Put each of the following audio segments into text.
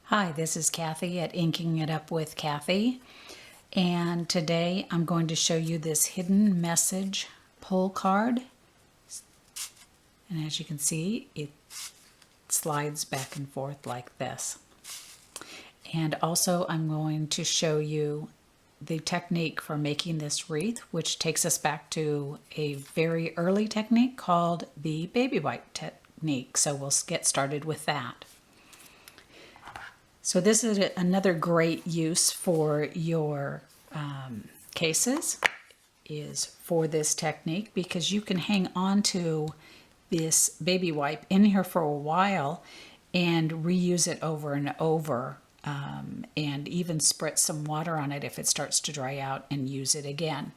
Hi, this is Kathy at Inking It Up with Kathy, and today I'm going to show you this hidden message pull card. And as you can see, it slides back and forth like this. And also I'm going to show you the technique for making this wreath, which takes us back to a very early technique called the baby wipe technique. So we'll get started with that. So this is another great use for your cases, is for this technique, because you can hang on to this baby wipe in here for a while and reuse it over and over, and even spritz some water on it if it starts to dry out and use it again.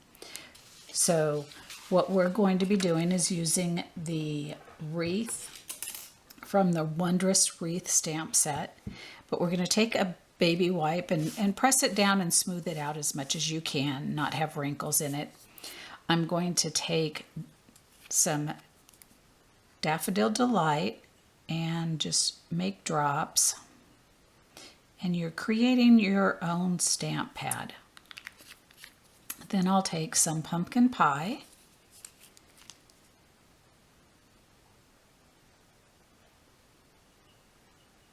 So what we're going to be doing is using the wreath from the Wondrous Wreath stamp set. But we're going to take a baby wipe and press it down and smooth it out as much as you can, not have wrinkles in it. I'm going to take some Daffodil Delight and just make drops. And you're creating your own stamp pad. Then I'll take some Pumpkin Pie.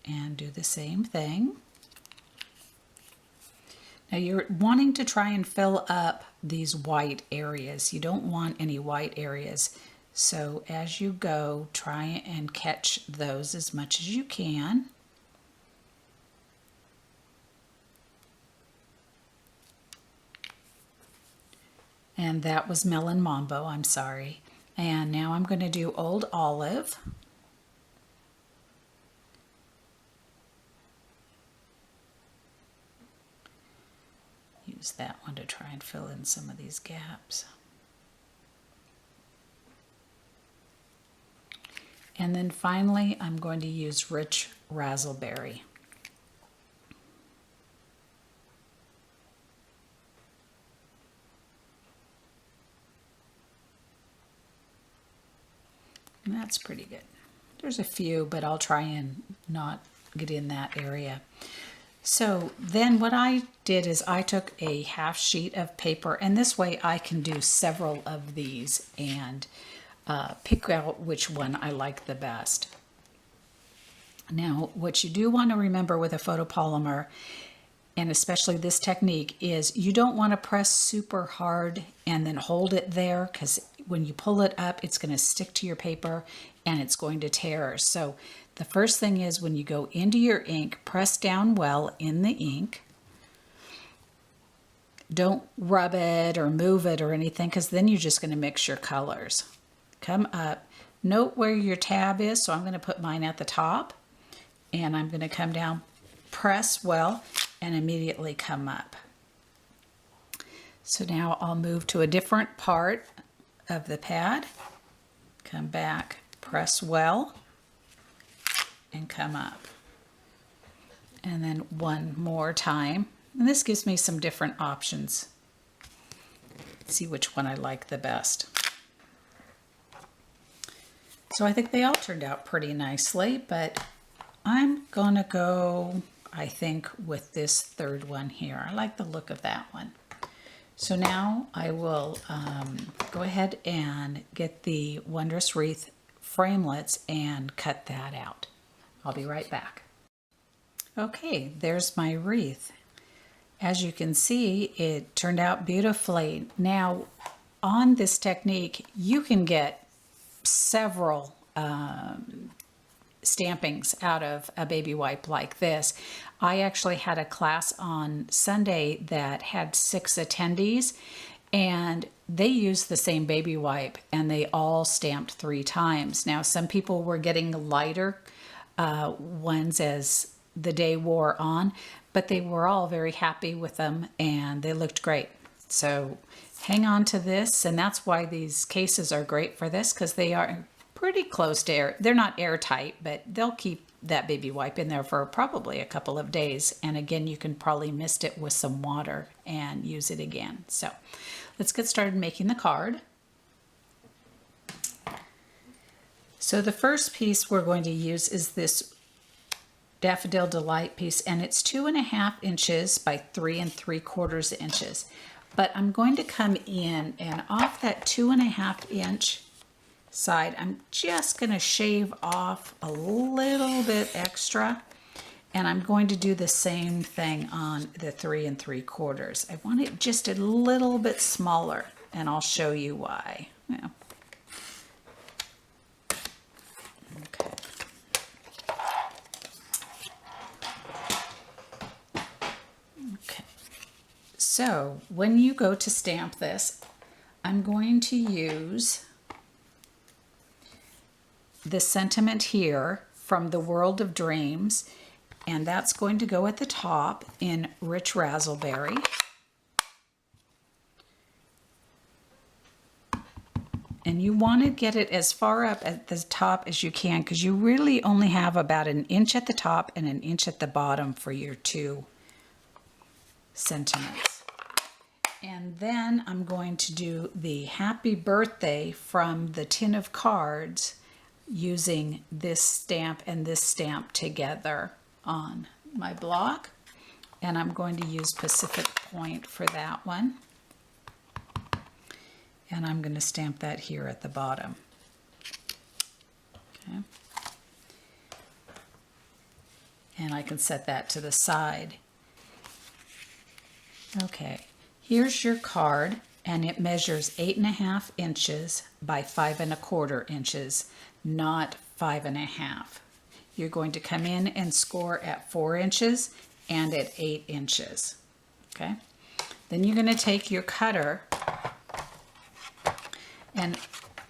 And do the same thing. Now you're wanting to try and fill up these white areas. You don't want any white areas. So as you go, try and catch those as much as you can. And that was Melon Mambo, I'm sorry. And now I'm going to do Old Olive. Use that one to try and fill in some of these gaps. And then finally, I'm going to use Rich Razzleberry. And that's pretty good. There's a few, but I'll try and not get in that area. So then what I did is I took a half sheet of paper, and this way I can do several of these and pick out which one I like the best. Now, what you do want to remember with a photopolymer, and especially this technique, is you don't want to press super hard and then hold it there, because when you pull it up, it's going to stick to your paper and it's going to tear. So the first thing is, when you go into your ink, press down well in the ink. Don't rub it or move it or anything, because then you're just going to mix your colors. Come up. Note where your tab is, so I'm going to put mine at the top. And I'm going to come down, press well, and immediately come up. So now I'll move to a different part of the pad. Come back, press well, and come up. And then one more time. And this gives me some different options. Let's see which one I like the best. So I think they all turned out pretty nicely, but I'm gonna go, I think, with this third one here. I like the look of that one. So now I will go ahead and get the Wondrous Wreath framelits and cut that out. I'll be right back. Okay, there's my wreath. As you can see, it turned out beautifully. Now, on this technique, you can get several stampings out of a baby wipe like this. I actually had a class on Sunday that had 6 attendees, and they used the same baby wipe and they all stamped 3 times. Now, some people were getting lighter ones as the day wore on, but they were all very happy with them and they looked great. So hang on to this, and that's why these cases are great for this, because they are pretty close to air. They're not airtight, but they'll keep that baby wipe in there for probably a couple of days. And again, you can probably mist it with some water and use it again. So let's get started making the card. So the first piece we're going to use is this Daffodil Delight piece, and it's 2.5 inches by 3 3/4 inches. But I'm going to come in and off that 2.5 inch side, I'm just going to shave off a little bit extra, and I'm going to do the same thing on the 3 3/4. I want it just a little bit smaller, and I'll show you why. Yeah. Okay. Okay. So when you go to stamp this, I'm going to use the sentiment here from the World of Dreams, and that's going to go at the top in Rich Razzleberry. And you want to get it as far up at the top as you can, because you really only have about 1 inch at the top and 1 inch at the bottom for your 2 sentiments. And then I'm going to do the happy birthday from the tin of cards using this stamp and this stamp together on my block. And I'm going to use Pacific Point for that one. And I'm going to stamp that here at the bottom. Okay. And I can set that to the side. Okay, here's your card, and it measures 8.5 inches by 5 1/4 inches, not 5 1/2. You're going to come in and score at 4 inches and at 8 inches. Okay, then you're going to take your cutter, and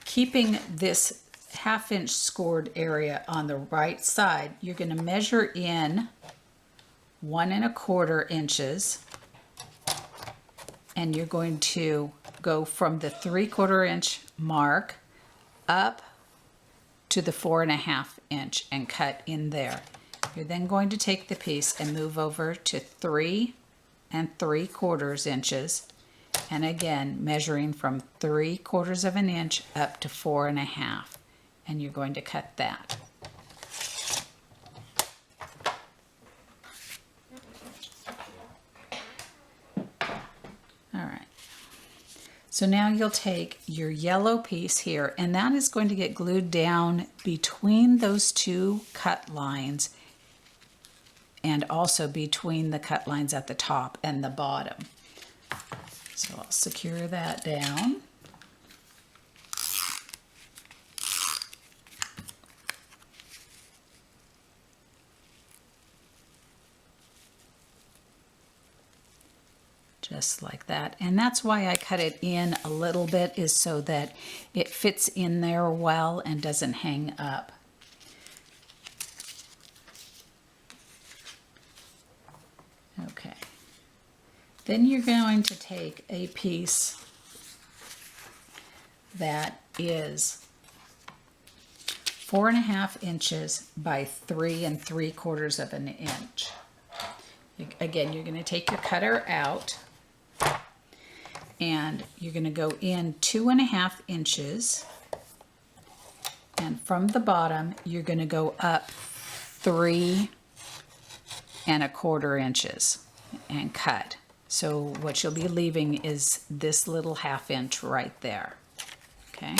keeping this 1/2 inch scored area on the right side, you're going to measure in 1 1/4 inches, and you're going to go from the 3/4 inch mark up to the 4 1/2 inch and cut in there. You're then going to take the piece and move over to 3 3/4 inches, and again measuring from 3/4 inch up to 4 1/2, and you're going to cut that. All right, so now you'll take your yellow piece here, and that is going to get glued down between those 2 cut lines, and also between the cut lines at the top and the bottom. So I'll secure that down. Just like that. And that's why I cut it in a little bit, is so that it fits in there well and doesn't hang up. Okay. Then you're going to take a piece that is 4 1/2 inches by 3 3/4 inch. Again, you're going to take your cutter out, and you're going to go in 2 1/2 inches, and from the bottom you're going to go up 3 1/4 inches and cut. So what you'll be leaving is this little 1/2 inch right there. Okay.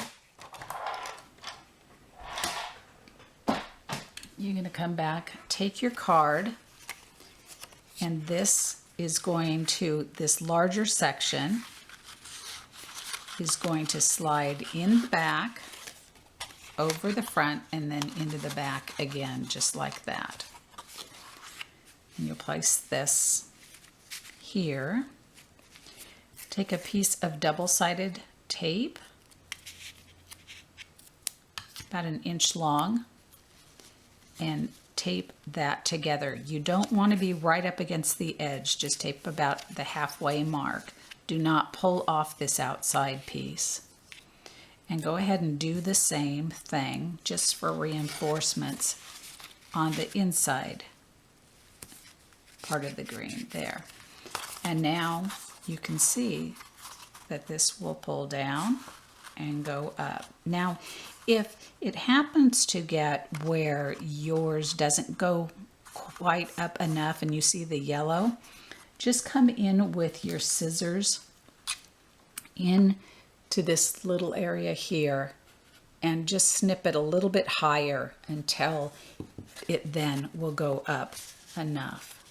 You're going to come back, take your card, and this is going to, this larger section is going to slide in the back, over the front, and then into the back again, just like that. And you'll place this here. Take a piece of double-sided tape, about 1 inch long, and tape that together. You don't want to be right up against the edge, just tape about the halfway mark. Do not pull off this outside piece. And go ahead and do the same thing, just for reinforcements, on the inside part of the green there. And now you can see that this will pull down and go up. Now, if it happens to get where yours doesn't go quite up enough and you see the yellow, just come in with your scissors in to this little area here and just snip it a little bit higher until it then will go up enough.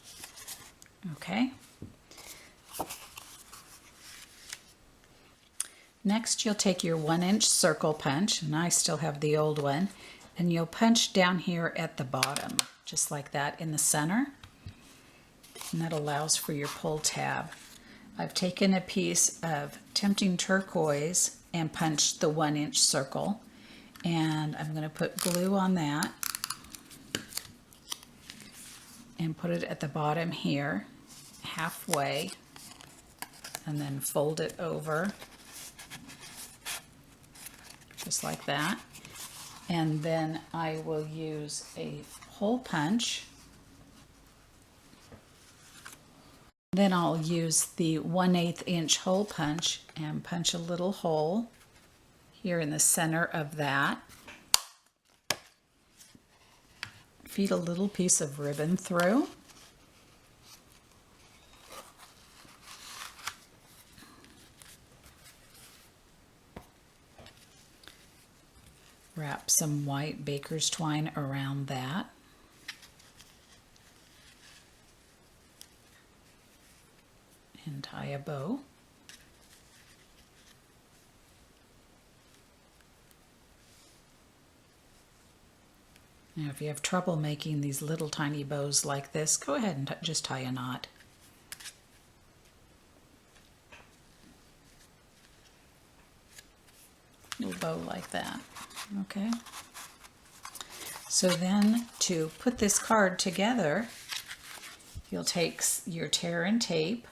Okay. Next, you'll take your 1-inch circle punch, and I still have the old one, and you'll punch down here at the bottom, just like that in the center. And that allows for your pull tab. I've taken a piece of Tempting Turquoise and punched the 1-inch circle, and I'm going to put glue on that and put it at the bottom here, halfway, and then fold it over. Just like that. And then I will use a hole punch. Then I'll use the 1/8 inch hole punch and punch a little hole here in the center of that. Feed a little piece of ribbon through. Wrap some white baker's twine around that. And tie a bow. Now if you have trouble making these little tiny bows like this, go ahead and just tie a knot. Little bow like that. Okay. So then to put this card together, you'll take your tear and tape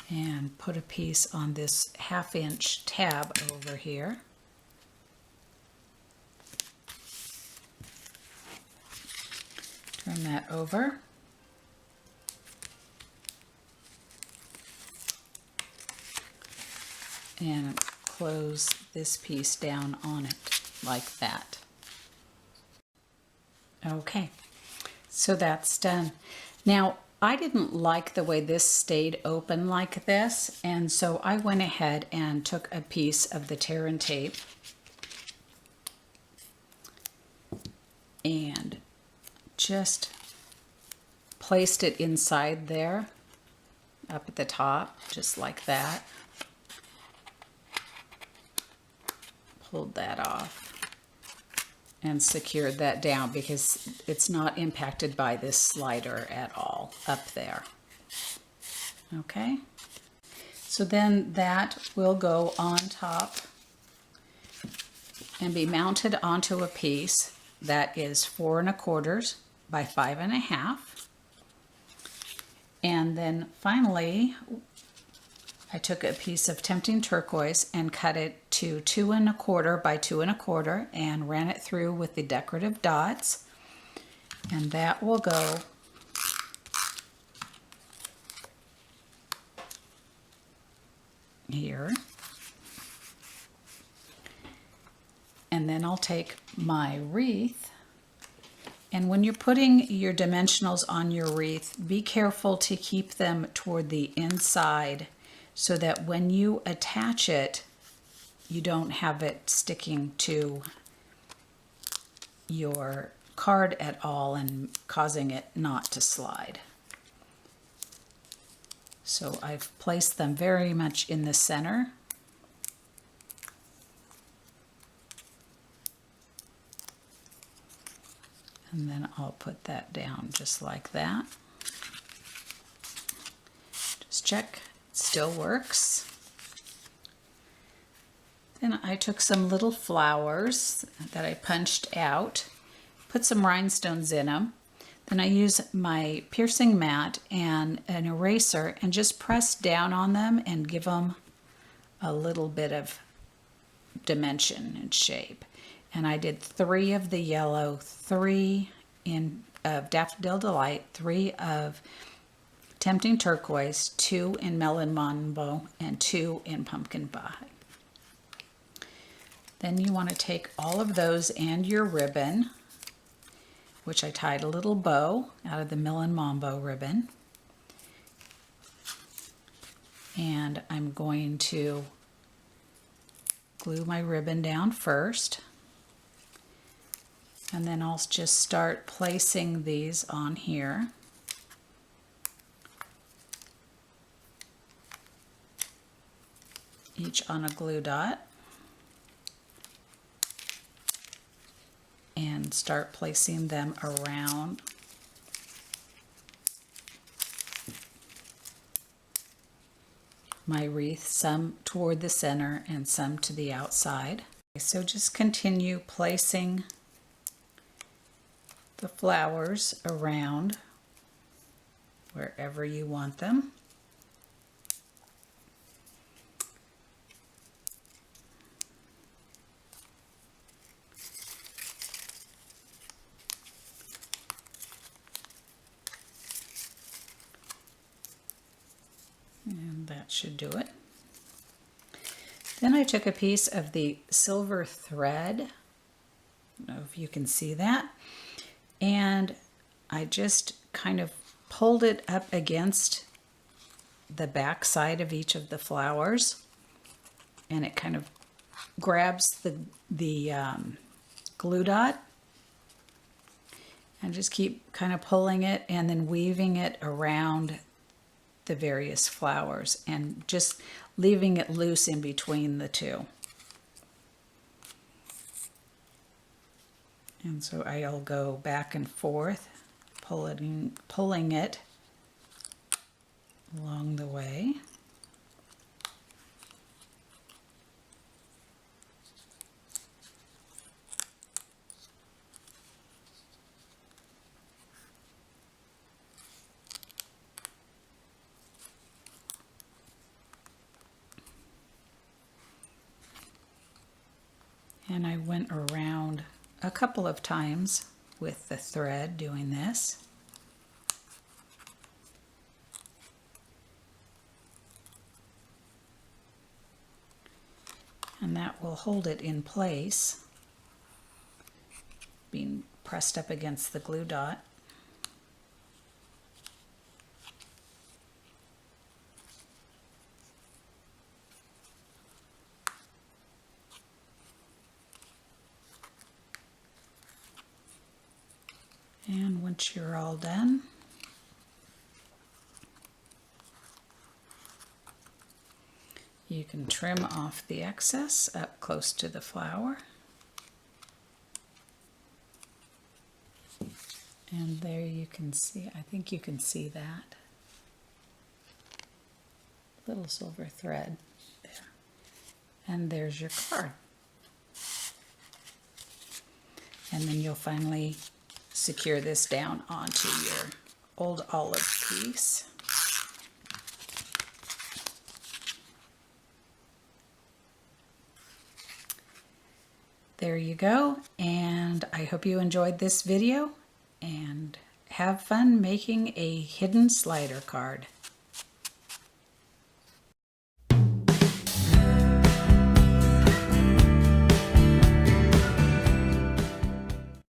and put a piece on this 1/2 inch tab over here. Turn that over. And close this piece down on it like that. Okay, so that's done. Now, I didn't like the way this stayed open like this, and so I went ahead and took a piece of the tear and tape and just placed it inside there, up at the top, just like that. Pulled that off and secured that down because it's not impacted by this slider at all up there. Okay, so then that will go on top and be mounted onto a piece that is 4 1/4 by 5 1/2. And then finally, I took a piece of Tempting Turquoise and cut it to 2 1/4 by 2 1/4 and ran it through with the decorative dots. And that will go here. And then I'll take my wreath, and when you're putting your dimensionals on your wreath, be careful to keep them toward the inside so that when you attach it, you don't have it sticking to your card at all and causing it not to slide. So I've placed them very much in the center. And then I'll put that down just like that. Just check, it still works. Then I took some little flowers that I punched out, put some rhinestones in them. Then I use my piercing mat and an eraser and just press down on them and give them a little bit of dimension and shape. And I did 3 of the yellow, 3 of Daffodil Delight, 3 of Tempting Turquoise, 2 in Melon Mambo, and 2 in Pumpkin Pie. Then you want to take all of those and your ribbon, which I tied a little bow out of the Mill & Mambo ribbon. And I'm going to glue my ribbon down first. And then I'll just start placing these on here. Each on a glue dot. And start placing them around my wreath, some toward the center and some to the outside. So just continue placing the flowers around wherever you want them. And that should do it. Then I took a piece of the silver thread, I don't know if you can see that, and I just kind of pulled it up against the back side of each of the flowers, and it kind of grabs the glue dot, and just keep kind of pulling it and then weaving it around the various flowers and just leaving it loose in between the two. And so I'll go back and forth, pulling it along the way. And I went around a couple of times with the thread doing this. And that will hold it in place, being pressed up against the glue dot. And once you're all done, you can trim off the excess up close to the flower. And there you can see, I think you can see that little silver thread there. And there's your card. And then you'll finally secure this down onto your old olive piece. There you go, and I hope you enjoyed this video and have fun making a hidden slider card.